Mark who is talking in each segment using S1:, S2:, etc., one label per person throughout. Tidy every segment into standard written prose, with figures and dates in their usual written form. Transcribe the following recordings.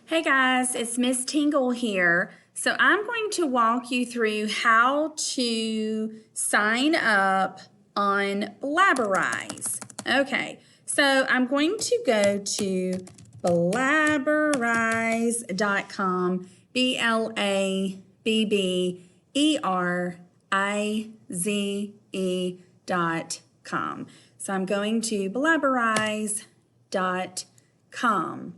S1: Hey guys, it's Miss Tingle here. So I'm going to walk you through how to sign up on Blabberize. Okay, so I'm going to go to blabberizecom, BLABBERIZE.com. So I'm going to blabberizecom.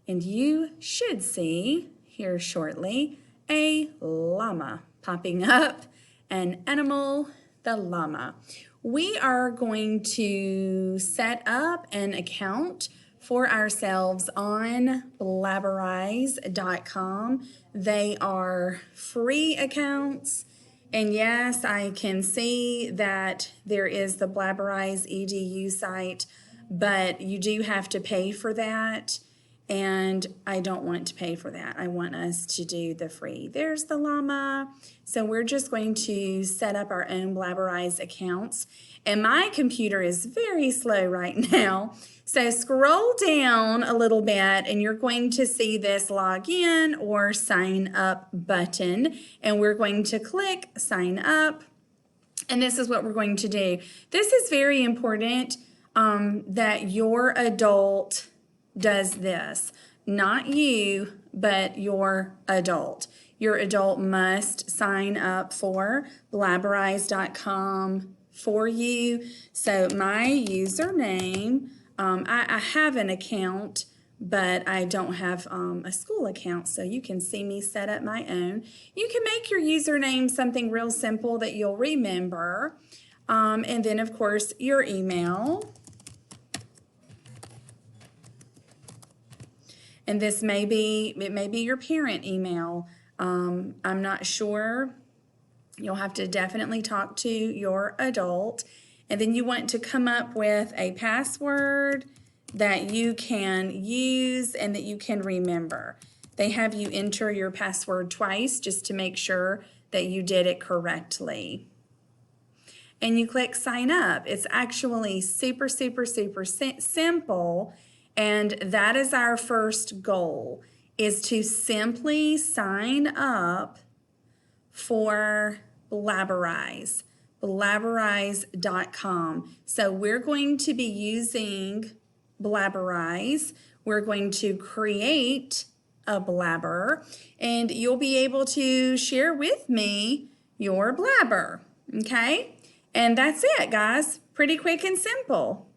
S1: And you should see here shortly a llama popping up, an animal, the llama. We are going to set up an account for ourselves on blabberize.com. They are free accounts. And yes, I can see that there is the Blabberize EDU site, but you do have to pay for that. And I don't want to pay for that. I want us to do the free. There's the llama. So we're just going to set up our own Blabberize accounts. And my computer is very slow right now. So scroll down a little bit and you're going to see this login or sign up button. And we're going to click sign up. And this is what we're going to do. This is very important that your adult does this. Not you, but your adult. Your adult must sign up for blabberize.com for you. So my username, I have an account, but I don't have a school account, so you can see me set up my own. You can make your username something real simple that you'll remember. And then, of course, your email. And this may be, it may be your parent email. I'm not sure. You'll have to definitely talk to your adult. And then you want to come up with a password that you can use and that you can remember. They have you enter your password twice just to make sure that you did it correctly. And you click sign up. It's actually super simple. And that is our first goal, is to simply sign up for Blabberize, blabberize.com. So we're going to be using Blabberize. We're going to create a blabber, and you'll be able to share with me your blabber, okay? And that's it, guys. Pretty quick and simple.